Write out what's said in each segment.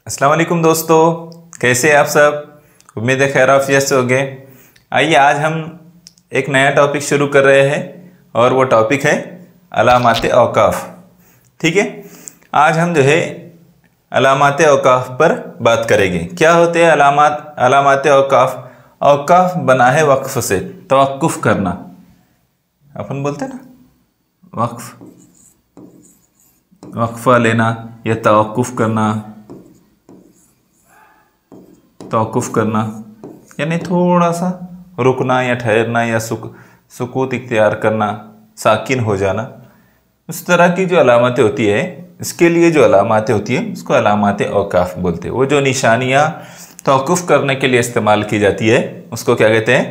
अस्सलाम वालेकुम दोस्तों, कैसे हैं आप सब। उम्मीद है खैर आफियत से होंगे। आइए आज हम एक नया टॉपिक शुरू कर रहे हैं और वो टॉपिक है अलामात औकाफ। ठीक है, आज हम जो है अलामात औकाफ पर बात करेंगे। क्या होते हैं अलामात औकाफ। औकाफ बना है वक्फ से, तवक्कुफ करना। अपन बोलते हैं ना वक्फा लेना या तवक्कुफ करना यानी थोड़ा सा रुकना या ठहरना या सुकूत इख्तियार करना, साकिन हो जाना। उस तरह की जो अलामतें होती है, इसके लिए जो अलामतें होती है उसको अलामत औकाफ बोलते हैं। वो जो निशानियाँ तवक्कुफ करने के लिए इस्तेमाल की जाती है उसको क्या कहते हैं,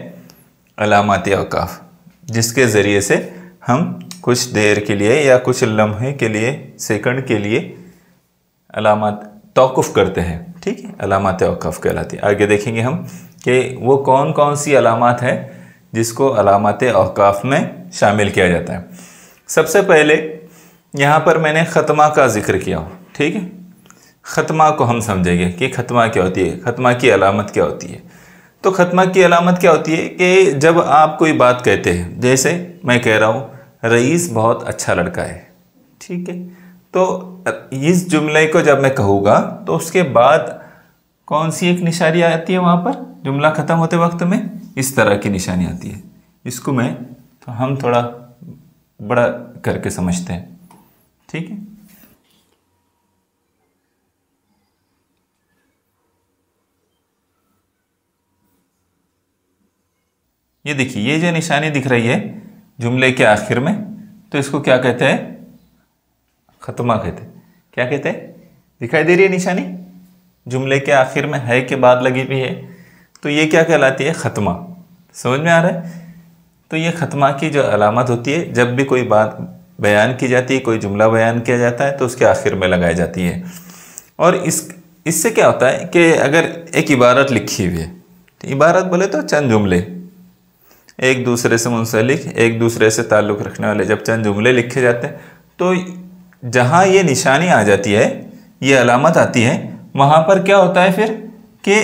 अलामत औकाफ, जिसके ज़रिए से हम कुछ देर के लिए या कुछ लम्हे के लिए, सेकंड के लिए अलामत तवक्कुफ करते हैं। ठीक है, अलामत औकाफ कहलाती है। आगे देखेंगे हम कि वो कौन कौन सी अलामत है जिसको अलामत औकाफ में शामिल किया जाता है। सबसे पहले यहाँ पर मैंने ख़त्मा का जिक्र किया हो। ठीक है, ख़त्मा को हम समझेंगे कि ख़त्मा क्या होती है, ख़त्मा की अलामत क्या होती है। तो ख़त्मा की अलामत क्या होती है कि जब आप कोई बात कहते हैं, जैसे मैं कह रहा हूँ रईस बहुत अच्छा लड़का है। ठीक है, तो इस जुमले को जब मैं कहूँगा तो उसके बाद कौन सी एक निशानी आती है वहाँ पर, जुमला ख़त्म होते वक्त में इस तरह की निशानी आती है। इसको हम थोड़ा बड़ा करके समझते हैं। ठीक है, ये देखिए, ये जो निशानी दिख रही है जुमले के आखिर में, तो इसको क्या कहते हैं, ख़त्मा कहते हैं। क्या कहते हैं, दिखाई दे रही है निशानी, जुमले के आखिर में है के बाद लगी हुई है, तो ये क्या कहलाती है, ख़त्मा। समझ में आ रहा है। तो ये ख़त्मा की जो अलामत होती है, जब भी कोई बात बयान की जाती है, कोई जुमला बयान किया जाता है तो उसके आखिर में लगाई जाती है। और इससे क्या होता है कि अगर एक इबारत लिखी हुई है, तो इबारत बोले तो चंद जुमले, एक दूसरे से मुंसलिक, एक दूसरे से ताल्लुक़ रखने वाले जब चंद जुमले लिखे जाते हैं, तो जहाँ ये निशानी आ जाती है, ये अलामत आती है, वहाँ पर क्या होता है फिर कि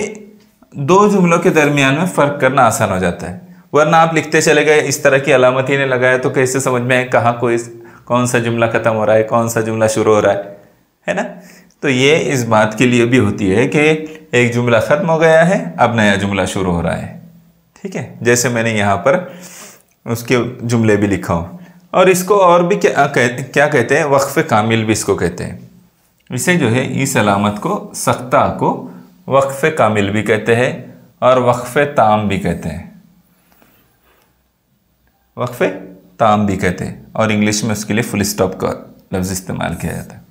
दो जुमलों के दरमियान में फ़र्क करना आसान हो जाता है। वरना आप लिखते चले गए, इस तरह की अलामत ही नहीं लगाया तो कैसे समझ में आए कहाँ कौन सा जुमला ख़त्म हो रहा है, कौन सा जुमला शुरू हो रहा है ना। तो ये इस बात के लिए भी होती है कि एक जुमला ख़त्म हो गया है, अब नया जुमला शुरू हो रहा है। ठीक है, जैसे मैंने यहाँ पर उसके जुमले भी लिखा हूँ। और इसको और भी क्या कहते हैं, वक्फ़ कामिल भी इसको कहते हैं। इसे जो है, इस अलामत को, सख्ता को वक्फ़ कामिल भी कहते हैं और वक्फ़ ताम भी कहते हैं। वक्फ़ ताम भी कहते हैं, और इंग्लिश में उसके लिए फुल स्टॉप का लफ्ज़ इस्तेमाल किया जाता है।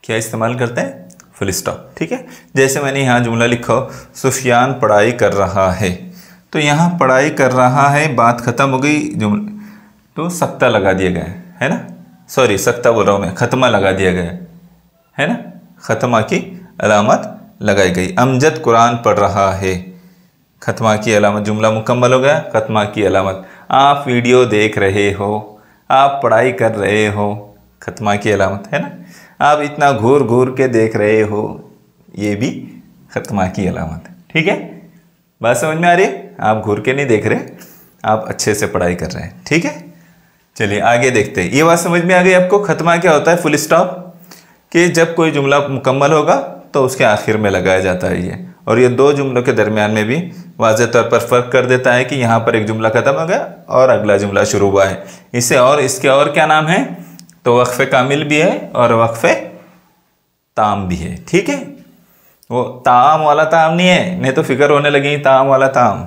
क्या इस्तेमाल करते हैं, फुल स्टॉप। ठीक है, जैसे मैंने यहाँ जुमला लिखा हो, सुफियान पढ़ाई कर रहा है, तो यहाँ पढ़ाई कर रहा है, बात ख़त्म हो गई, तो सख्ता लगा दिया गया है ना, सॉरी सख्ता बोल रहा हूँ मैं, ख़त्मा लगा दिया गया है ना, ख़त्मा की अलामत लगाई गई। अमजद कुरान पढ़ रहा है, ख़त्मा की अलामत, जुमला मुकम्मल हो गया, ख़त्मा की अलामत। आप वीडियो देख रहे हो, आप पढ़ाई कर रहे हो, ख़त्मा की अलामत है ना। आप इतना घूर घूर के देख रहे हो, ये भी ख़त्मा की अलामत है। ठीक है, बात समझ में आ रही है। आप घूर के नहीं देख रहे, आप अच्छे से पढ़ाई कर रहे हैं। ठीक है, चलिए आगे देखते हैं। ये बात समझ में आ गई आपको, ख़त्मा क्या होता है, फुल स्टॉप, कि जब कोई जुमला मुकम्मल होगा तो उसके आखिर में लगाया जाता है ये। और ये दो जुमलों के दरमियान में भी वाज़ेह तौर पर फ़र्क कर देता है कि यहाँ पर एक जुमला ख़त्म हो गया और अगला जुमला शुरू हुआ है। इसके और क्या नाम है, तो वक्फ़ कामिल भी है और वक्फ़ ताम भी है। ठीक है, वो ताम वाला ताम नहीं है, नहीं तो फिक्र होने लगी ताम वाला ताम।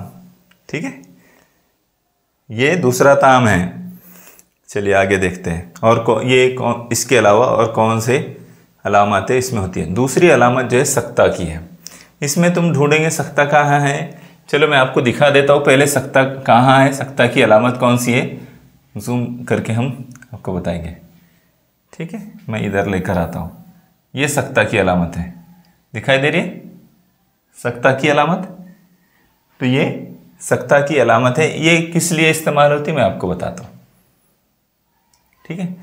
ठीक है, ये दूसरा ताम है। चलिए आगे देखते हैं, और इसके अलावा और कौन से अलामतें इसमें होती हैं। दूसरी अलामत जो है सख्ता की है। इसमें तुम ढूंढेंगे सख्ता कहाँ है। चलो मैं आपको दिखा देता हूँ पहले, सख्ता कहाँ है, सख्ता की अलामत कौन सी है, जूम करके हम आपको बताएंगे। ठीक है, मैं इधर लेकर आता हूँ। ये सख्ता की अलामत है, दिखाई दे रही है सख्ता की अलामत। तो ये सख्ता की अलामत है, ये किस लिए इस्तेमाल होती है मैं आपको बताता हूँ। ठीक है,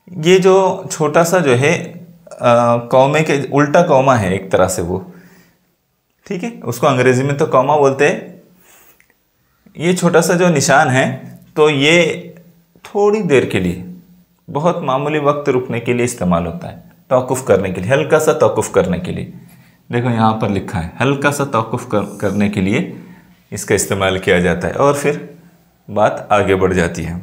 ये जो छोटा सा जो है कौमे के उल्टा कौमा है एक तरह से वो, ठीक है, उसको अंग्रेजी में तो कौमा बोलते हैं। ये छोटा सा जो निशान है तो ये थोड़ी देर के लिए, बहुत मामूली वक्त रुकने के लिए इस्तेमाल होता है, तौक़ुफ़ करने के लिए, हल्का सा तौक़ुफ़ करने के लिए। देखो यहाँ पर लिखा है हल्का सा तौक़ुफ़ करने के लिए इसका इस्तेमाल किया जाता है, और फिर बात आगे बढ़ जाती है,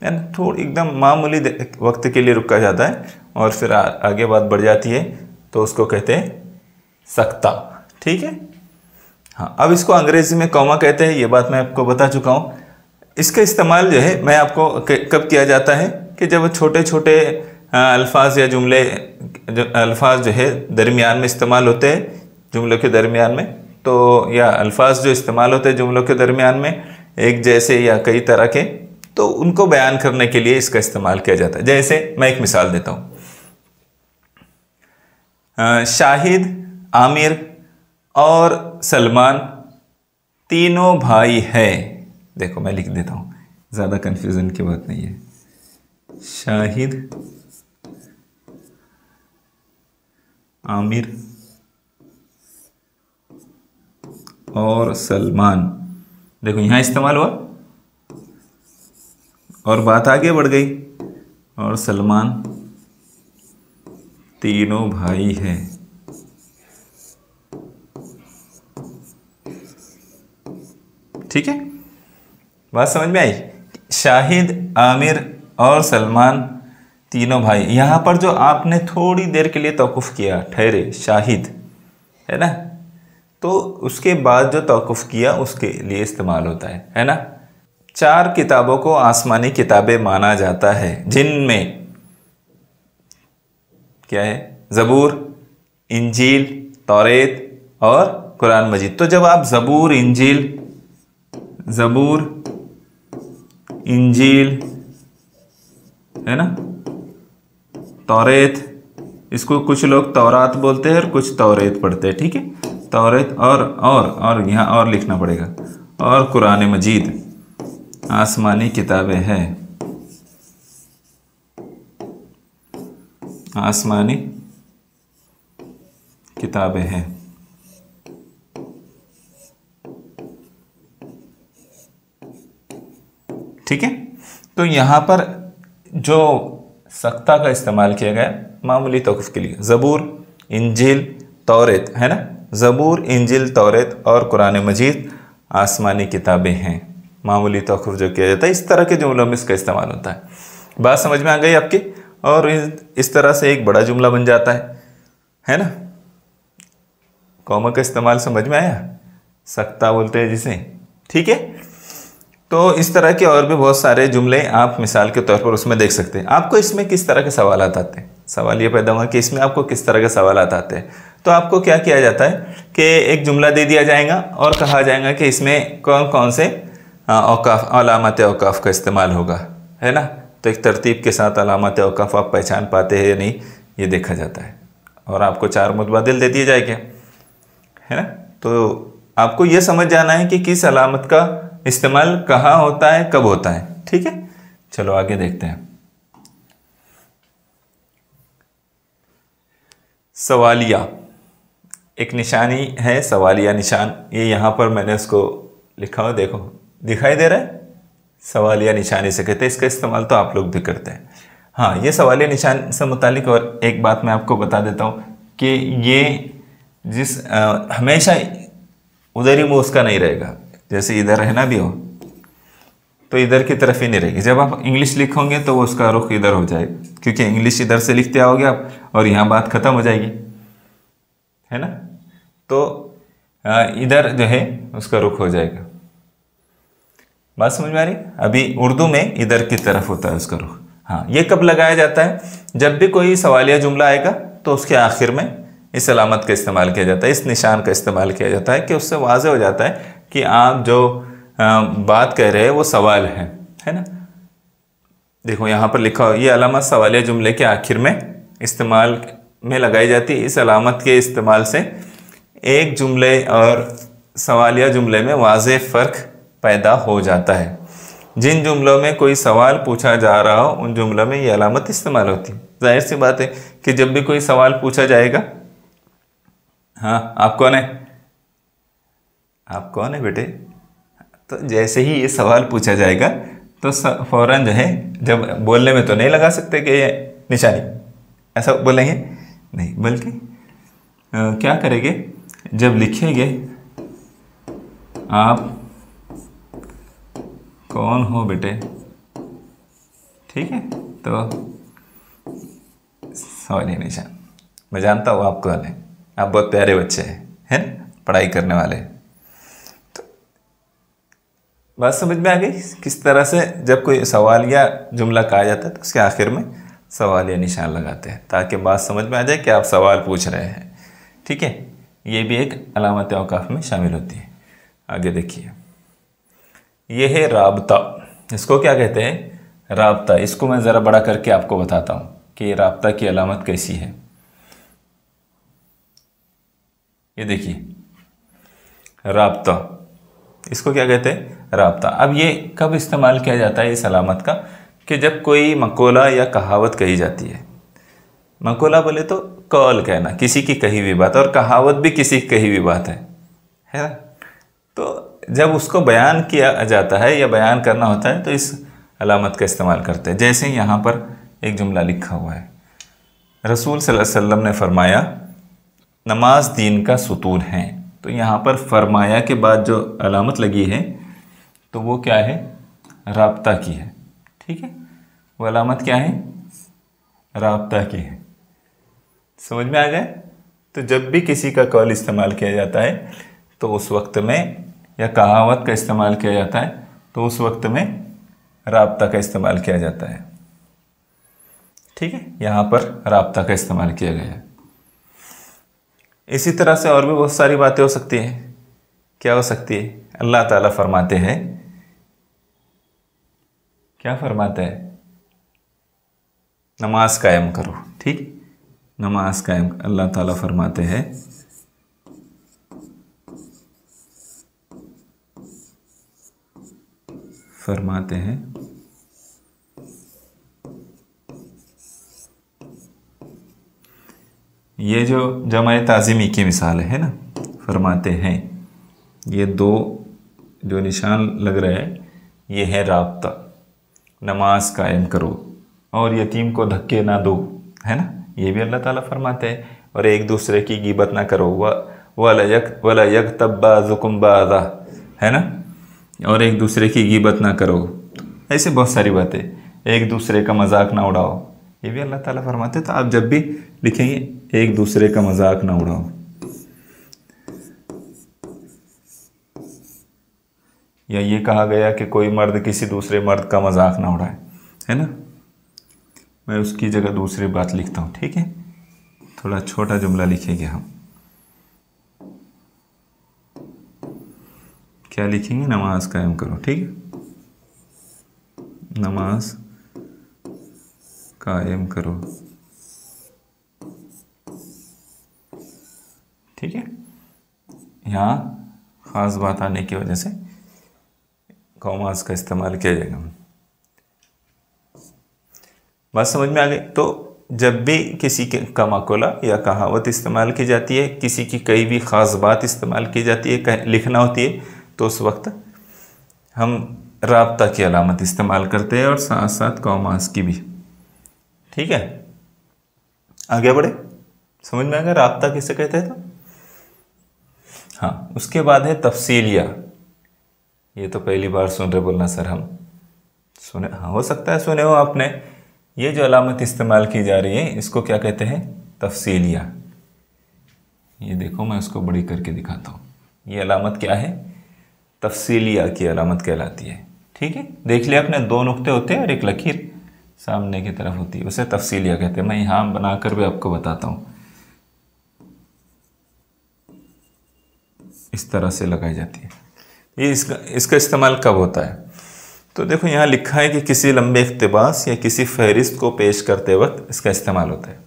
यानी थोड़ी एकदम मामूली वक्त के लिए रुका जाता है और फिर आगे बात बढ़ जाती है, तो उसको कहते हैं सख्ता, ठीक है। हाँ, अब इसको अंग्रेज़ी में कॉमा कहते हैं, ये बात मैं आपको बता चुका हूँ। इसका इस्तेमाल जो है मैं आपको कब किया जाता है कि जब छोटे छोटे अल्फाज या जुमले अल्फाज जो है दरमियान में इस्तेमाल होते हैं, जुमलों के दरमियान में, तो या अल्फाज जो इस्तेमाल होते हैं जुमलों के दरमियान में एक जैसे या कई तरह के, तो उनको बयान करने के लिए इसका इस्तेमाल किया जाता है। जैसे मैं एक मिसाल देता हूँ, शाहिद, आमिर और सलमान तीनों भाई हैं। देखो मैं लिख देता हूँ, ज़्यादा कन्फ्यूज़न की बात नहीं है। शाहिद, आमिर और सलमान, देखो यहाँ इस्तेमाल हुआ और बात आगे बढ़ गई, और सलमान तीनों भाई हैं। ठीक है, बात समझ में आई? शाहिद, आमिर और सलमान तीनों भाई। यहाँ पर जो आपने थोड़ी देर के लिए तौक़ुफ़ किया, ठहरे, शाहिद है ना, तो उसके बाद जो तौक़ुफ़ किया उसके लिए इस्तेमाल होता है ना। 4 किताबों को आसमानी किताबें माना जाता है, जिनमें क्या है? ज़बूर, इंजील, तौरेत और कुरान मजीद। तो जब आप ज़बूर, इंजील है ना, तौरेत, इसको कुछ लोग तौरात बोलते हैं और कुछ तौरेत पढ़ते हैं, ठीक है। तौरेत और यहाँ और लिखना पड़ेगा, और कुरान मजीद आसमानी किताबें हैं, आसमानी किताबें हैं। ठीक है, तो यहाँ पर जो सख्ता का इस्तेमाल किया गया मामूली तौक़ुफ़ के लिए, ज़बूर, इंजील, तौरेत है ना, ज़बूर, इंजील, तौरेत और कुरान मजीद आसमानी किताबें हैं। मामूली तौक़ुफ़ जो किया जाता है, इस तरह के जुमलों में इसका इस्तेमाल होता है। बात समझ में आ गई आपकी? और इस तरह से एक बड़ा जुमला बन जाता है ना। कॉमा का इस्तेमाल समझ में आया? सख्ता बोलते हैं जिसे, ठीक है। तो इस तरह के और भी बहुत सारे जुमले आप मिसाल के तौर पर उसमें देख सकते हैं। आपको इसमें किस तरह के सवाल आते हैं? सवाल ये पैदा हुआ कि इसमें आपको किस तरह के सवाल आते हैं। तो आपको क्या किया जाता है कि एक जुमला दे दिया जाएगा और कहा जाएगा कि इसमें कौन कौन से औकाफ, अलामत औकाफ का इस्तेमाल होगा, है ना। तो एक तरतीब के साथ अलामत औकाफ आप पहचान पाते हैं या नहीं, ये देखा जाता है। और आपको 4 मुतबादिल दे दिए जाएंगे, है ना। तो आपको ये समझ जाना है कि किस अलामत का इस्तेमाल कहाँ होता है, कब होता है, ठीक है। चलो आगे देखते हैं। सवालिया, एक निशानी है सवालिया निशान, ये यहाँ पर मैंने उसको लिखा हुआ, देखो दिखाई दे रहा है। सवालिया निशानी से कहते हैं, इसका इस्तेमाल तो आप लोग भी करते हैं। हाँ, ये सवालिया निशान से मुतालिक और एक बात मैं आपको बता देता हूँ कि ये हमेशा उधर ही मुँह उसका नहीं रहेगा। जैसे इधर रहना भी हो तो इधर की तरफ ही नहीं रहेगी। जब आप इंग्लिश लिखोगे तो वो उसका रुख इधर हो जाएगा, क्योंकि इंग्लिश इधर से लिखते आओगे आप और यहाँ बात ख़त्म हो जाएगी, है ना। तो इधर जो है उसका रुख हो जाएगा। बात समझ में आ रही? अभी उर्दू में इधर की तरफ होता है उसका रुख। हाँ, ये कब लगाया जाता है? जब भी कोई सवालिया जुमला आएगा तो उसके आखिर में इस अलामत का इस्तेमाल किया जाता है, इस निशान का इस्तेमाल किया जाता है कि उससे वाज़ेह हो जाता है कि आप जो बात कह रहे हैं वो सवाल है ना। देखो यहाँ पर लिखा हो, ये अलामत सवालिया जुमले के आखिर में इस्तेमाल में लगाई जाती है। इस अलामत के इस्तेमाल से एक जुमले और सवालिया जुमले में वाज़ेह फ़र्क पैदा हो जाता है। जिन जुमलों में कोई सवाल पूछा जा रहा हो उन जुमलों में ये अलामत इस्तेमाल होती है। जाहिर सी बात है कि जब भी कोई सवाल पूछा जाएगा, हाँ आप कौन है, आप कौन है बेटे, तो जैसे ही ये सवाल पूछा जाएगा तो फौरन जो है, जब बोलने में तो नहीं लगा सकते कि ये निशानी ऐसा बोलेंगे नहीं, बल्कि क्या करेंगे, जब लिखेंगे आप कौन हो बेटे, ठीक है, तो सवाल निशान, मैं जानता हूँ आप कौन है, आप बहुत प्यारे बच्चे हैं, है ना, पढ़ाई करने वाले। तो बात समझ में आ गई किस तरह से जब कोई सवाल या जुमला कहा जाता है तो उसके आखिर में सवाल या निशान लगाते हैं ताकि बात समझ में आ जाए कि आप सवाल पूछ रहे हैं। ठीक है, ये भी एक अलामत औकाफ में शामिल होती है। आगे देखिए, यह है राबता। इसको क्या कहते हैं, राबता। इसको मैं ज़रा बड़ा करके आपको बताता हूँ कि राबता की अलामत कैसी है। ये देखिए राबता, इसको क्या कहते हैं, राबता। अब ये कब इस्तेमाल किया जाता है इस अलामत का, कि जब कोई मकोला या कहावत कही जाती है। मकोला बोले तो कौल कहना, किसी की कही हुई बात, और कहावत भी किसी की कही हुई बात है ना। तो जब उसको बयान किया जाता है या बयान करना होता है तो इस अलामत का इस्तेमाल करते हैं। जैसे यहाँ पर एक जुमला लिखा हुआ है, रसूल सल्लल्लाहु अलैहि वसल्लम ने फरमाया नमाज दीन का सुतून है। तो यहाँ पर फरमाया के बाद जो अलामत लगी है तो वो क्या है, राबता की है। ठीक है, वो अलामत क्या है, राबता की है। समझ में आ गए। तो जब भी किसी का कौल इस्तेमाल किया जाता है तो उस वक्त में, या कहावत का इस्तेमाल किया जाता है तो उस वक्त में राबता का इस्तेमाल किया जाता है। ठीक है, यहाँ पर राबता का इस्तेमाल किया गया है। इसी तरह से और भी बहुत सारी बातें हो सकती हैं। क्या हो सकती है, अल्लाह ताला फरमाते हैं, क्या फरमाते हैं, नमाज कायम करो। ठीक, नमाज कायम, अल्लाह ताला फरमाते हैं ये जो जमा ताज़ीमी की मिसाल है ना, फरमाते हैं, ये दो जो निशान लग रहे हैं ये है राबता, नमाज कायम करो और यतीम को धक्के ना दो, है ना, ये भी अल्लाह ताला फरमाते हैं। और एक दूसरे की गीबत ना करो, वला यग़्तब बाज़ुकुम बाज़ा, है ना, और एक दूसरे की गीबत ना करो। ऐसे बहुत सारी बातें, एक दूसरे का मजाक ना उड़ाओ, ये भी अल्लाह ताला फरमाते हैं। तो आप जब भी लिखेंगे एक दूसरे का मजाक ना उड़ाओ, या ये कहा गया कि कोई मर्द किसी दूसरे मर्द का मजाक ना उड़ाए, है ना, मैं उसकी जगह दूसरी बात लिखता हूँ। ठीक है, थोड़ा छोटा जुमला लिखेंगे हम, क्या लिखेंगे, नमाज कायम करो। ठीक है, नमाज कायम करो। ठीक है, यहाँ ख़ास बात आने की वजह से कॉमास का इस्तेमाल किया जाएगा। बात समझ में आ गई। तो जब भी किसी का मक़ूला या कहावत इस्तेमाल की जाती है, किसी की कई भी ख़ास बात इस्तेमाल की जाती है, लिखना होती है, तो उस वक्त हम राबता की अलामत इस्तेमाल करते हैं और साथ साथ कॉमास की भी। ठीक है, आगे बढ़े, समझ में आ गया राबता किसे कहते हैं। तो हाँ, उसके बाद है तफसीलिया। ये तो पहली बार सुन रहे, बोलना सर हम सुने, हाँ हो सकता है सुने हो आपने। ये जो अलामत इस्तेमाल की जा रही है इसको क्या कहते हैं, तफसीलिया। ये देखो मैं उसको बड़ी करके दिखाता हूँ। ये अलामत क्या है, तफसीलिया की अलामत कहलाती है। ठीक है, देख लिया आपने, दो नुक्ते होते हैं और एक लकीर सामने की तरफ होती है, उसे तफसीलिया कहते हैं। मैं यहाँ बनाकर भी आपको बताता हूँ, इस तरह से लगाई जाती है। ये इसका इस्तेमाल कब होता है, तो देखो यहाँ लिखा है कि किसी लंबे इक़्तिबास या किसी फहरिस्त को पेश करते वक्त इसका इस्तेमाल होता है।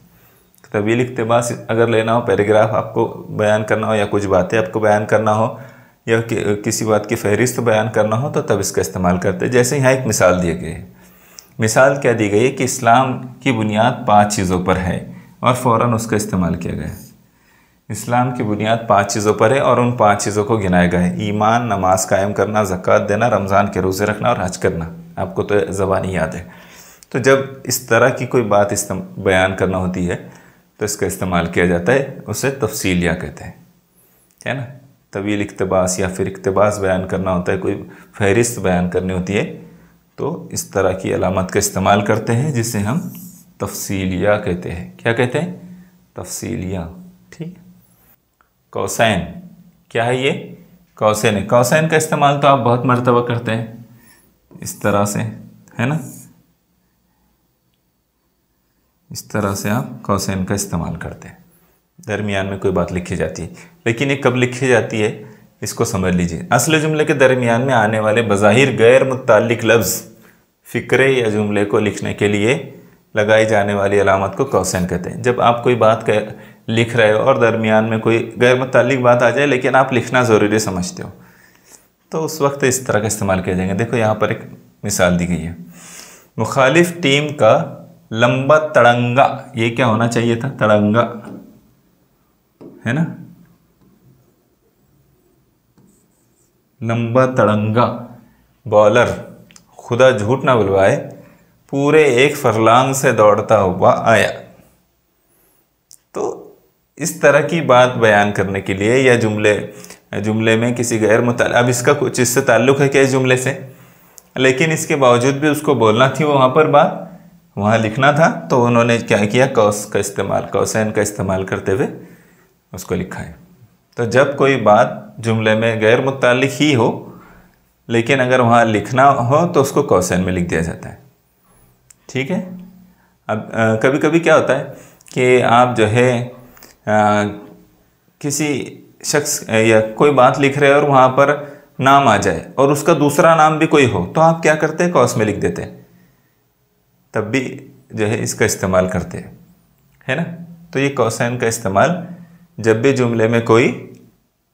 तवील इक़्तिबास अगर लेना हो, पैराग्राफ आपको बयान करना हो या कुछ बातें आपको बयान करना हो, या किसी बात की फहरिस्त बयान करना हो तो तब इसका इस्तेमाल करते हैं। जैसे यहाँ एक मिसाल दी गई है। मिसाल क्या दी गई है कि इस्लाम की बुनियाद 5 चीज़ों पर है और फ़ौरन उसका इस्तेमाल किया गया है। इस्लाम की बुनियाद 5 चीज़ों पर है और उन 5 चीज़ों को गिनाया गया है। ईमान, नमाज कायम करना, ज़कात देना, रमज़ान के रोज़े रखना और हज करना। आपको तो ज़बानी याद है। तो जब इस तरह की कोई बात बयान करना होती है तो इसका इस्तेमाल किया जाता है, उसे तफसीलिया कहते हैं, है ना। तवील इक्तबास या फिर इक्तबास बयान करना होता है, कोई फहरिस्त बयान करनी होती है तो इस तरह की अलामत का इस्तेमाल करते हैं जिसे हम तफसीलिया कहते हैं। क्या कहते हैं? तफसीलिया। ठीक। कौसैन क्या है? ये कौसैन है। कौसैन का इस्तेमाल तो आप बहुत मर्तबा करते हैं इस तरह से, है ना। इस तरह से आप कौसैन का इस्तेमाल करते हैं। दरमियान में कोई बात लिखी जाती है, लेकिन ये कब लिखी जाती है इसको समझ लीजिए। असल जुमले के दरमियान में आने वाले बज़ाहिर गैर मुत्तालिक लफ्ज़ फ़िक्रे या जुमले को लिखने के लिए लगाई जाने वाली अलामत को कौसैन कहते हैं। जब आप कोई बात लिख रहे हो और दरमियान में कोई गैर मुत्तालिक बात आ जाए लेकिन आप लिखना ज़रूरी समझते हो तो उस वक्त इस तरह का इस्तेमाल किया जाएगा। देखो यहाँ पर एक मिसाल दी गई है। मुखालिफ टीम का लंबा तड़ंगा, ये क्या होना चाहिए था? तड़ंगा, है ना। लंबा तड़ंगा बॉलर, खुदा झूठ ना बुलवाए, पूरे 1 फरलांग से दौड़ता हुआ आया। तो इस तरह की बात बयान करने के लिए या जुमले में किसी गैर मुताल्लिक़, अब इसका कुछ इससे ताल्लुक़ है क्या इस जुमले से, लेकिन इसके बावजूद भी उसको बोलना थी, वहाँ पर बात वहाँ लिखना था, तो उन्होंने क्या किया? कौसैन का इस्तेमाल करते हुए उसको लिखा है। तो जब कोई बात जुमले में गैर मुत्ताल्लिक़ ही हो लेकिन अगर वहाँ लिखना हो तो उसको कौसैन में लिख दिया जाता है। ठीक है। अब कभी कभी क्या होता है कि आप जो है किसी शख्स या कोई बात लिख रहे हैं और वहाँ पर नाम आ जाए और उसका दूसरा नाम भी कोई हो तो आप क्या करते हैं? कौस में लिख देते हैं। तब भी जो है इसका इस्तेमाल करते हैं, है ना। तो ये कौसैन का इस्तेमाल जब भी जुमले में कोई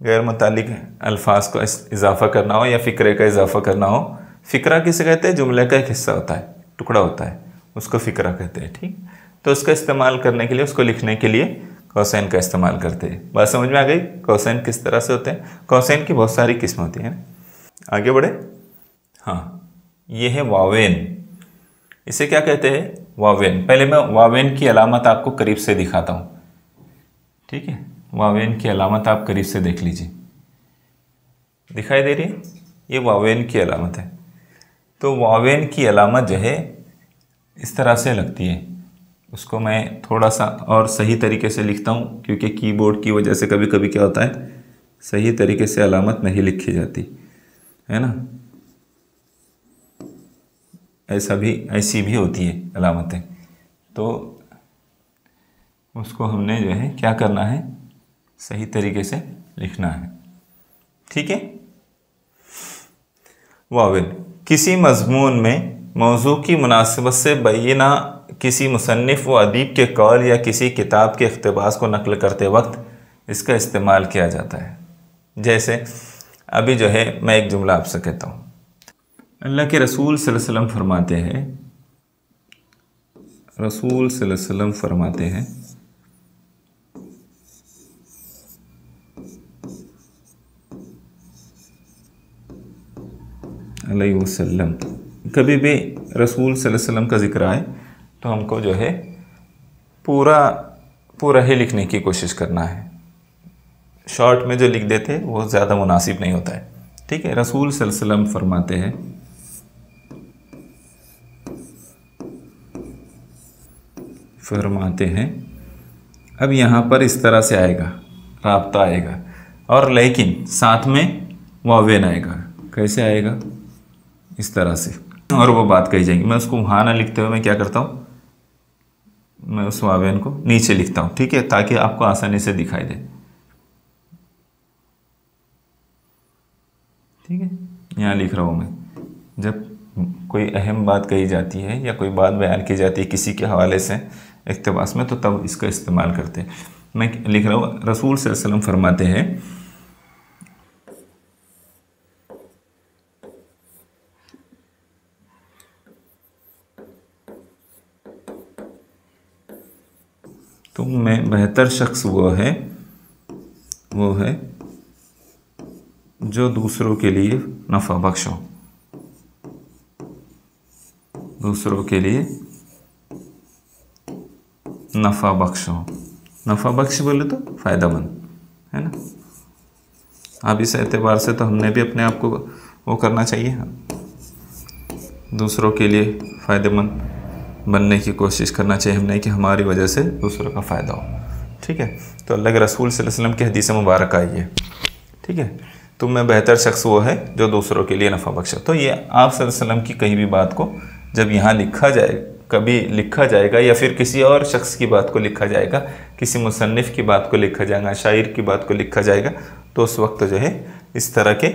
गैर मुतालिक अल्फाज को इजाफा करना हो या फ़िक्रे का इजाफा करना हो। फ़िक्रा किसे कहते हैं? जुमले का एक हिस्सा होता है, टुकड़ा होता है, उसको फ़िक्रा कहते हैं। ठीक। तो उसका इस्तेमाल करने के लिए, उसको लिखने के लिए कौसैन का इस्तेमाल करते हैं। बात समझ में आ गई? कौसैन किस तरह से होते हैं? कौसैन की बहुत सारी किस्म होती हैं। आगे बढ़े। हाँ, ये है वावेन। इसे क्या कहते हैं? वावेन। पहले मैं वावेन की अलामत आपको करीब से दिखाता हूँ। ठीक है। वावेन की अलामत आप करीब से देख लीजिए, दिखाई दे रही है? ये वावेन की अलामत है। तो वावेन की अलामत जो है इस तरह से लगती है। उसको मैं थोड़ा सा और सही तरीके से लिखता हूँ क्योंकि कीबोर्ड की वजह से कभी कभी क्या होता है, सही तरीके से अलामत नहीं लिखी जाती, है ना। ऐसी भी होती है अलामतें। तो उसको हमने जो है क्या करना है? सही तरीके से लिखना है। ठीक है। वावेल किसी मजमून में मौजू की मुनासिबत से बैना किसी मुसन्निफ़ व अदीब के कौल या किसी किताब के इक़्तिबास को नकल करते वक्त इसका इस्तेमाल किया जाता है। जैसे अभी जो है मैं एक जुमला आपसे कहता हूँ। अल्लाह के रसूल सल्लल्लाहु अलैहि वसल्लम फरमाते हैं, रसूल सल्लल्लाहु अलैहि वसल्लम फरमाते हैं, अलैहि वसल्लम। कभी भी रसूल सल्लल्लाहु अलैहि वसल्लम का जिक्र आए तो हमको जो है पूरा ही लिखने की कोशिश करना है। शॉर्ट में जो लिख देते वो ज़्यादा मुनासिब नहीं होता है। ठीक है। रसूल सल्लल्लाहु अलैहि वसल्लम फरमाते हैं। अब यहाँ पर इस तरह से आएगा, राब्ता आएगा और लेकिन साथ में वावेन आएगा। कैसे आएगा? इस तरह से, और वो बात कही जाएगी। मैं उसको वहाँ ना लिखते हुए मैं क्या करता हूँ, मैं उस वावेन को नीचे लिखता हूँ। ठीक है, ताकि आपको आसानी से दिखाई दे। ठीक है, यहाँ लिख रहा हूँ मैं। जब कोई अहम बात कही जाती है या कोई बात बयान की जाती है किसी के हवाले से इक़्तिबास में, तो तब इसका इस्तेमाल करते हैं। मैं लिख रहा हूँ, रसूल सल्लल्लाहु अलैहि वसल्लम फरमाते हैं, बेहतर शख्स वो है जो दूसरों के लिए नफ़ा बख्श हो, दूसरों के लिए नफ़ा बख्श हो। नफ़ा बख्श बोले तो फ़ायदेमंद, है ना। अब इस एतबार से तो हमने भी अपने आप को वो करना चाहिए, दूसरों के लिए फ़ायदेमंद बनने की कोशिश करना चाहिए हमने कि हमारी वजह से दूसरों का फ़ायदा हो। ठीक है, तो अल्लाह के रसूल सल्लल्लाहु अलैहि वसल्लम की हदीस मुबारक आई है। ठीक है, तुम में बेहतर शख्स वो है जो दूसरों के लिए नफ़ा बख्शे। तो ये आप सल्लल्लाहु अलैहि वसल्लम की कहीं भी बात को जब यहाँ लिखा जाए, कभी लिखा जाएगा या फिर किसी और शख्स की बात को लिखा जाएगा, किसी मुसन्निफ़ की बात को लिखा जाएगा, शायर की बात को लिखा जाएगा, तो उस वक्त जो है इस तरह के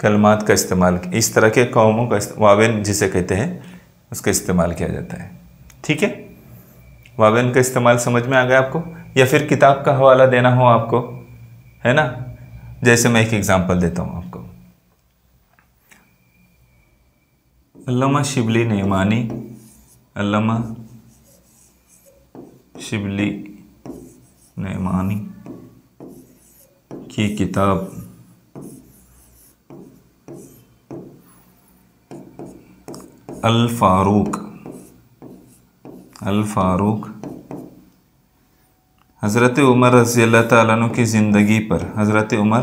कलमात का इस्तेमाल, इस तरह के कौमों का वावेन जिसे कहते हैं उसका इस्तेमाल किया जाता है। ठीक है, वावेन का इस्तेमाल समझ में आ गया आपको? या फिर किताब का हवाला देना हो आपको, है ना। जैसे मैं एक एग्जांपल देता हूँ आपको। अल्लामा शिबली नेमानी, अल्लामा शिबली नेमानी की किताब अल फारूक हज़रत उमर रज़ी अल्लाह ताला अन्हु की ज़िंदगी पर, हज़रत उमर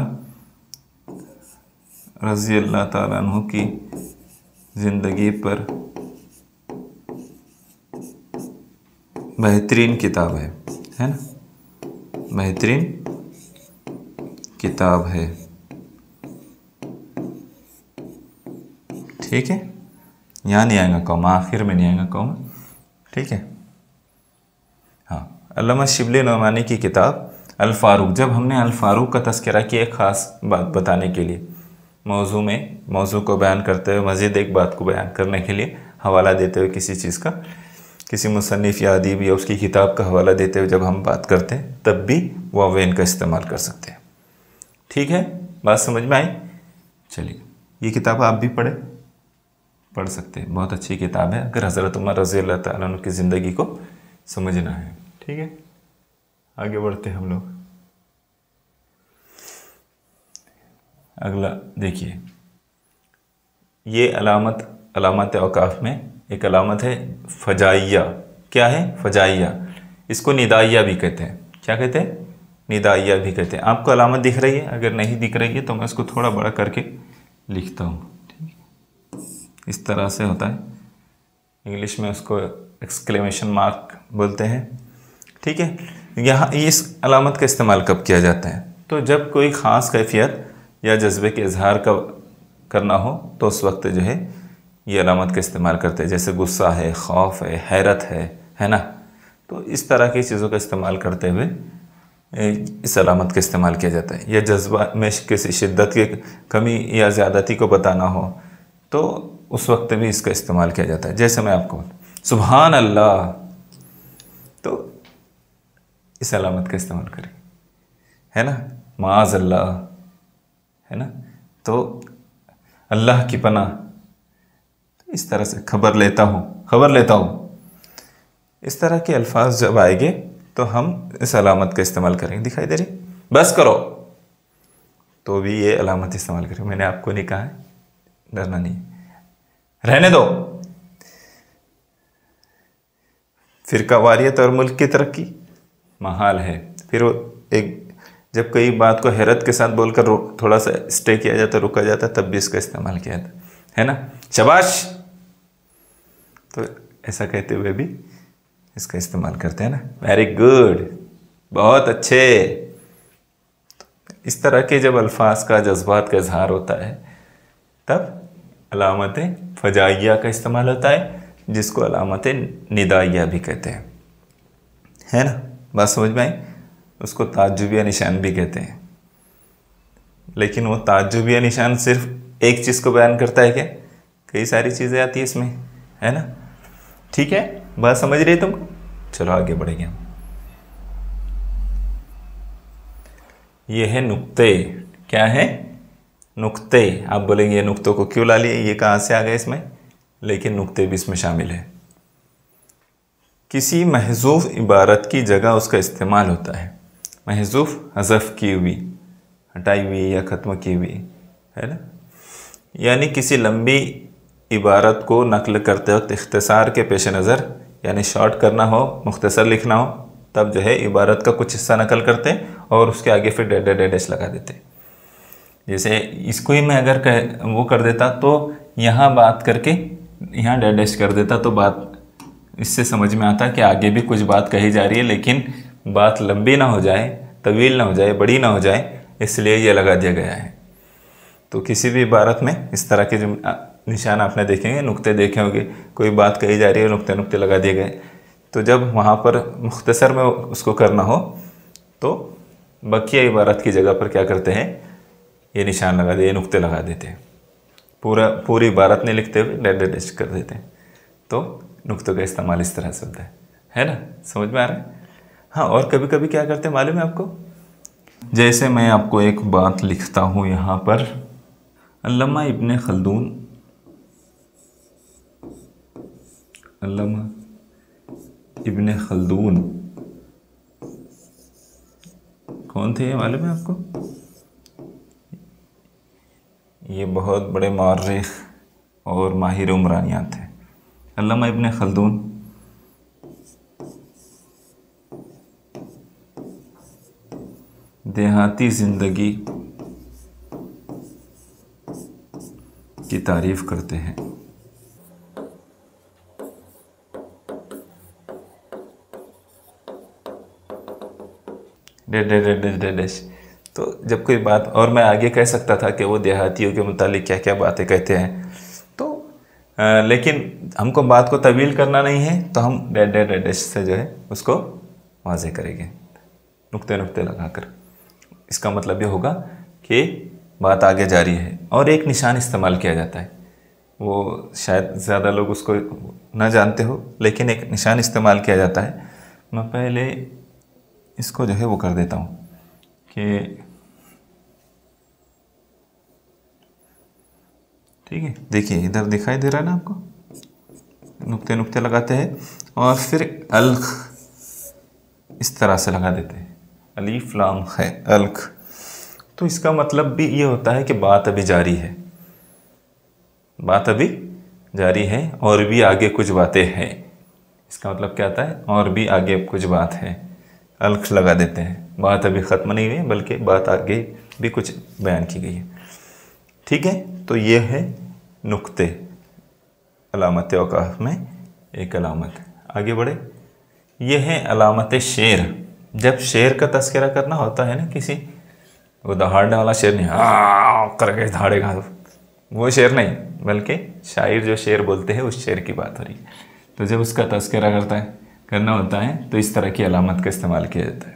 रज़ी अल्लाह ताला अन्हु की ज़िंदगी पर बेहतरीन किताब है ना, बेहतरीन किताब है। ठीक है, यहाँ नहीं आएगा कौमा, आखिर में नहीं आएगा कौमा। ठीक है, हाँ, अल्लामा शिबली नोमानी की किताब अल फारूक। जब हमने अल फारूक का तज़किरा किया एक ख़ास बात बताने के लिए, मौजू को बयान करते हुए, मज़ीद एक बात को बयान करने के लिए हवाला देते हुए किसी चीज़ का, किसी मुसन्निफ़ या अदीब या उसकी किताब का हवाला देते हुए जब हम बात करते हैं तब भी वावेन का इस्तेमाल कर सकते हैं। ठीक है, बात समझ में आई? चलिए, ये किताब आप भी पढ़ सकते हैं, बहुत अच्छी किताब है अगर हज़रत उमर रज़ी अल्लाह ताला अन्हु की ज़िंदगी को समझना है। ठीक है, आगे बढ़ते हैं हम लोग। अगला देखिए, ये अलामत औकाफ में एक अलामत है फ़जाइया। क्या है? फ़जाइया। इसको निदाइया भी कहते हैं। क्या कहते हैं? निदाइया भी कहते हैं। आपको अलामत दिख रही है? अगर नहीं दिख रही है तो मैं इसको थोड़ा बड़ा करके लिखता हूँ। ठीक है, इस तरह से होता है, इंग्लिश में उसको एक्सक्लेमेशन मार्क बोलते हैं। ठीक है, यहाँ इस अलामत का इस्तेमाल कब किया जाता है? तो जब कोई ख़ास कैफियत या जज्बे के इजहार का करना हो तो उस वक्त जो है ये अलामत का इस्तेमाल करते हैं। जैसे गुस्सा है, खौफ है, हैरत है ना। तो इस तरह की चीज़ों का इस्तेमाल करते हुए इस अलामत का इस्तेमाल किया जाता है। या जज्बा में किसी शिद्दत की कमी या ज़्यादती को बताना हो तो उस वक्त भी इसका इस्तेमाल किया जाता है। जैसे मैं आपको सुभान अल्लाह, तो इस अलामत का इस्तेमाल करें, है ना। माज़ अल्लाह, है ना, तो अल्लाह की पनाह, इस तरह से खबर लेता हूँ, इस तरह के अल्फाज जब आएंगे तो हम इस अलामत का इस्तेमाल करेंगे। दिखाई दे रही? बस करो, तो भी ये अलामत इस्तेमाल करें। मैंने आपको नहीं कहा है, डरना नहीं, रहने दो। फ़िरका वारियत और मुल्क की तरक्की महाल है। फिर एक जब कई बात को हैरत के साथ बोलकर थोड़ा सा स्टे किया जाता, रुका जाता, तब भी इसका इस्तेमाल किया जाता, है ना। शाबाश, तो ऐसा कहते हुए भी इसका इस्तेमाल करते हैं ना। वेरी गुड, बहुत अच्छे। इस तरह के जब अल्फाज का, जज्बात का इजहार होता है तब अलामत फ़जाइया का इस्तेमाल होता है, जिसको अलामत निदाइया भी कहते हैं, है ना। बात समझ में आई? उसको ताज्जुबिया निशान भी कहते हैं। लेकिन वो ताज्जुबिया निशान सिर्फ एक चीज़ को बयान करता है क्या? कई सारी चीज़ें आती है इसमें, है ना। ठीक है, बात समझ रही है तुमको? चलो आगे बढ़ेंगे हम। ये है नुक्ते। क्या है? नुक्ते। आप बोलेंगे ये नुक्तों को क्यों ला लिए, ये कहाँ से आ गए इसमें? लेकिन नुक्ते भी इसमें शामिल है। किसी महजूफ इबारत की जगह उसका इस्तेमाल होता है। महजूफ हज़फ की हुई, हटाई हुई या ख़त्म की हुई, है ना। यानी किसी लंबी इबारत को नकल करते वक्त इख्तिसार के पेश नज़र, यानी शॉर्ट करना हो, मुख्तसर लिखना हो, तब जो है इबारत का कुछ हिस्सा नकल करते और उसके आगे फिर डैश लगा देते। जैसे इसको ही मैं अगर वो कर देता तो यहाँ बात करके यहाँ डैश कर देता, तो बात इससे समझ में आता कि आगे भी कुछ बात कही जा रही है, लेकिन बात लंबी ना हो जाए, तवील ना हो जाए, बड़ी ना हो जाए, इसलिए ये लगा दिया गया है। तो किसी भी इबारत में इस तरह के जो निशान आपने देखेंगे, नुक्ते देखे होंगे, कोई बात कही जा रही है, नुक्ते नुक्ते लगा दिए गए। तो जब वहाँ पर मुख्तसर में उसको करना हो तो बकिया इबारत की जगह पर क्या करते हैं, ये निशान लगा दिए, नुक्ते लगा देते हैं। पूरी इबारत नहीं लिखते हुए डैश कर देते हैं। तो नुक्तों का इस्तेमाल इस तरह से होता है ना, समझ में आ रहा है। हाँ, और कभी कभी क्या करते हैं मालूम है आपको, जैसे मैं आपको एक बात लिखता हूँ यहाँ पर, अल्लामा इब्ने खल्दून, अल्लामा इब्ने खल्दून कौन थे ये मालूम है आपको? ये बहुत बड़े मौर्रिख और माहिर उमरानियात थे। अल्लामा इब्ने खल्दून देहाती ज़िंदगी की तारीफ़ करते हैं। डैश। तो जब कोई बात, और मैं आगे कह सकता था कि वो देहातियों के मुतालिक क्या क्या बातें कहते हैं, तो लेकिन हमको बात को तवील करना नहीं है, तो हम डैश से जो है उसको वाज़े करेंगे, नुक्ते नुक्ते लगाकर। इसका मतलब ये होगा कि बात आगे जारी है। और एक निशान इस्तेमाल किया जाता है, वो शायद ज़्यादा लोग उसको ना जानते हो, लेकिन एक निशान इस्तेमाल किया जाता है। मैं पहले इसको जो है वो कर देता हूँ कि ठीक है, देखिए इधर दिखाई दे रहा है ना आपको, नुक्ते नुक्ते लगाते हैं और फिर अल्ख इस तरह से लगा देते हैं, अलीफ लाम है अल्ख। तो इसका मतलब भी ये होता है कि बात अभी जारी है, बात अभी जारी है और भी आगे कुछ बातें हैं। इसका मतलब क्या आता है, और भी आगे कुछ बात है, अल्ख लगा देते हैं, बात अभी ख़त्म नहीं हुई है, बल्कि बात आगे भी कुछ बयान की गई है। ठीक है, तो ये है नुक्ते, अलामत औकाफ में एक अलामत। आगे बढ़े, ये है अलामत शेर। जब शेर का तस्करा करना होता है ना, किसी वो दहाड़ने वाला शेर नहीं, करके दहाड़ेगा, वो शेर नहीं, बल्कि शायर जो शेर बोलते हैं उस शेर की बात हो रही है। तो जब उसका तस्करा करना होता है तो इस तरह की अलामत का इस्तेमाल किया जाता है।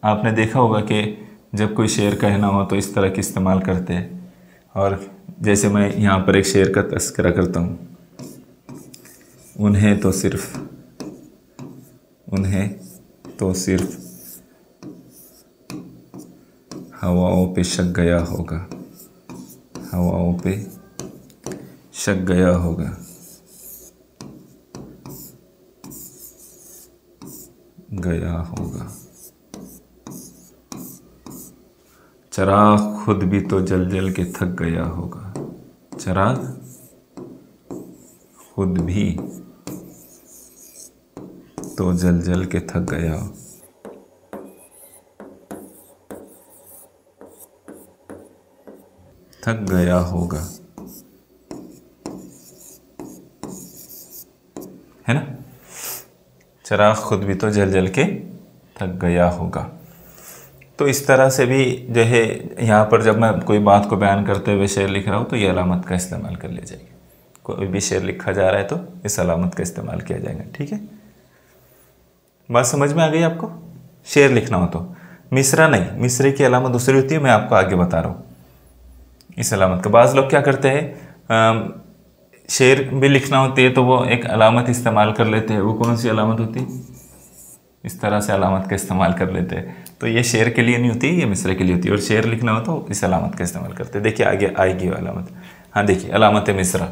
आपने देखा होगा कि जब कोई शेर कहना हो तो इस तरह की इस्तेमाल करते हैं। और जैसे मैं यहाँ पर एक शेर का तस्करा करता हूँ, उन्हें तो सिर्फ हवाओं पे शक गया होगा, हवाओं पे शक गया होगा, चराग खुद भी तो जल जल के थक गया होगा, चराग खुद भी तो जल जल के थक गया, होगा, है ना। चराग खुद भी तो जल जल के थक गया होगा। तो इस तरह से भी जो है यहाँ पर जब मैं कोई बात को बयान करते हुए शेर लिख रहा हूँ तो ये अलामत का इस्तेमाल कर लिया जाएगा। कोई भी शेर लिखा जा रहा है तो इस अलामत का इस्तेमाल किया जाएगा। ठीक है, बात समझ में आ गई आपको। शेर लिखना हो तो मिसरा नहीं, मिसरे की अलामत दूसरी होती है, मैं आपको आगे बता रहा हूँ इस अलामत का। बाज़ लोग क्या करते हैं, शेर भी लिखना होती है तो वो एक अलामत इस्तेमाल कर लेते हैं। वो कौन सी अलामत होती है, इस तरह से अलामत का इस्तेमाल कर लेते हैं। तो ये शेर के लिए नहीं होती, ये मिसरे के लिए होती है। और शेर लिखना हो तो इस अलामत का इस्तेमाल करते हैं। देखिए आगे आएगी वो अलामत। हाँ देखिए, अलामत मिसरा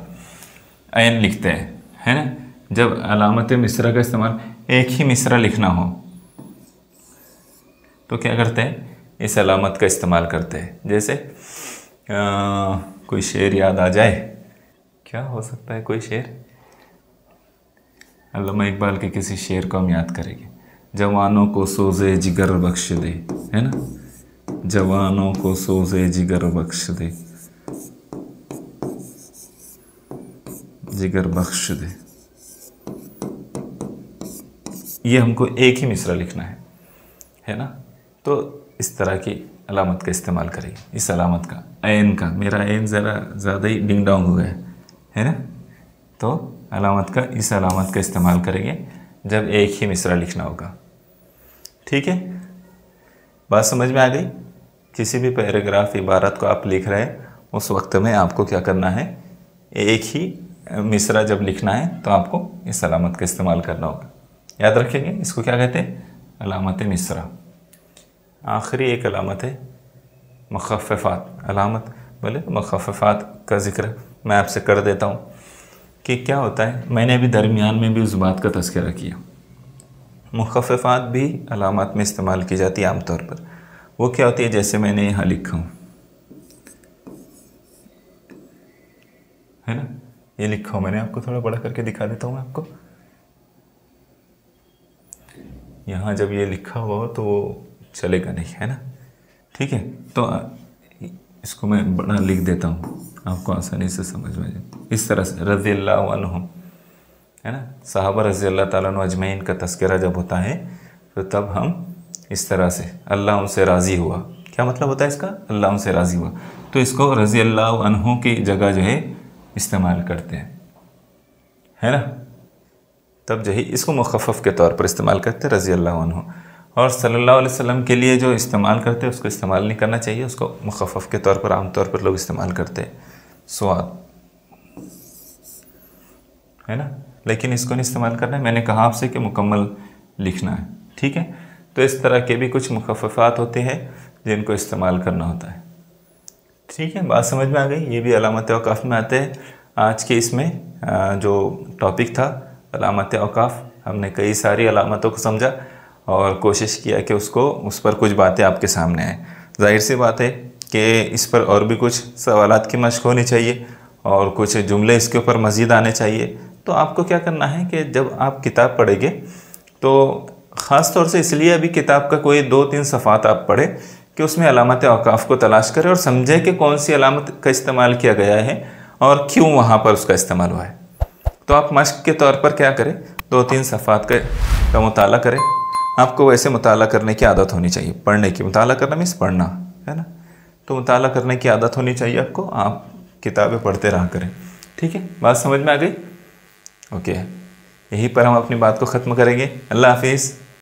ऐन लिखते हैं, है ना। जब अलामत मिसरा का इस्तेमाल एक ही मिसरा लिखना हो तो क्या करते हैं, इस अलामत का इस्तेमाल करते हैं। जैसे कोई शेर याद आ जाए, क्या हो सकता है कोई शेर, अल्लामा इकबाल के किसी शेर को हम याद करेंगे, जवानों को सोज़े जिगर बख्श दे, है ना, जवानों को सोज़े जिगर बख्श दे, जिगर बख्श दे, ये हमको एक ही मिसरा लिखना है ना। तो इस तरह की अलामत का इस्तेमाल करेंगे। इस अलामत का, ऐन का, मेरा ऐन ज़रा ज़्यादा ही डिंग डोंग हो गया है ना, तो अलामत का, इस अलामत का इस्तेमाल करेंगे जब एक ही मिसरा लिखना होगा। ठीक है, बात समझ में आ गई। किसी भी पैराग्राफ इबारत को आप लिख रहे हैं उस वक्त में आपको क्या करना है, एक ही मिसरा जब लिखना है तो आपको इस अलामत का इस्तेमाल करना होगा। याद रखेंगे, इसको क्या कहते हैं, अलामत मिसरा। आखिरी एक अलामत है मुखफ़फ़ात अलामत, बोले तो मुखफ़फ़ात का ज़िक्र मैं आपसे कर देता हूँ कि क्या होता है। मैंने अभी दरमियान में भी उस बात का तज़किरा किया। मुखफ़फ़ात भी अलामत में इस्तेमाल की जाती है आमतौर पर। वो क्या होती है, जैसे मैंने यहाँ लिखा हूँ, है ना, ये लिखा हूँ मैंने, आपको थोड़ा बड़ा करके दिखा देता हूँ आपको। यहाँ जब ये लिखा हुआ हो तो वो चलेगा नहीं, है ना। ठीक है, तो इसको मैं बड़ा लिख देता हूँ, आपको आसानी से समझ में जाए। इस तरह से रज़ियल्लाहु अन्हु, है ना, सहाबा रज़ियल्लाहु ताला अन्हु अजमईन का तज़किरा जब होता है तो तब हम इस तरह से, अल्लाह उनसे राज़ी हुआ, क्या मतलब होता है इसका, अल्लाह उनसे राज़ी हुआ, तो इसको रज़ियल्लाहु अन्हु की जगह जो है इस्तेमाल करते हैं, है ना। तब जो है इसको मुखफ़फ़ के तौर पर इस्तेमाल करते हैं, रज़ियल्लाहु अन्हु। और सल्लल्लाहु अलैहि वसल्लम के लिए जो इस्तेमाल करते हैं उसको इस्तेमाल नहीं करना चाहिए, उसको मुखफ़फ़ के तौर पर आमतौर पर लोग इस्तेमाल करते हैं, स्वाद, है ना। लेकिन इसको नहीं इस्तेमाल करना है, मैंने कहा आपसे कि मुकम्मल लिखना है। ठीक है, तो इस तरह के भी कुछ मुखफ़फ़ात होते हैं जिनको इस्तेमाल करना होता है। ठीक है, बात समझ में आ गई। ये भी अलामत औक़ाफ़ में आते हैं। आज के इसमें जो टॉपिक था अलामत औक़ाफ़, हमने कई सारी अलामतों को समझा और कोशिश किया कि उस पर कुछ बातें आपके सामने आए। ज़ाहिर सी बात है कि इस पर और भी कुछ सवालात की मशक़ होनी चाहिए और कुछ जुमले इसके ऊपर मज़ीद आने चाहिए। तो आपको क्या करना है कि जब आप किताब पढ़ेंगे तो ख़ास तौर से इसलिए अभी किताब का कोई 2-3 सफ़ात आप पढ़ें कि उसमें अलामत औक़ाफ़ को तलाश करें और समझें कि कौन सी अलामत का इस्तेमाल किया गया है और क्यों वहाँ पर उसका इस्तेमाल हुआ है। तो आप मशक़ के तौर पर क्या करें, 2-3 सफ़ात का मुताला करें। आपको वैसे मुताला करने की आदत होनी चाहिए, पढ़ने की, मुताला करना मीन्स पढ़ना, है ना। तो मुताला करने की आदत होनी चाहिए आपको, आप किताबें पढ़ते रहा करें। ठीक है, बात समझ में आ गई। ओके, यहीं पर हम अपनी बात को ख़त्म करेंगे। अल्लाह हाफिज़।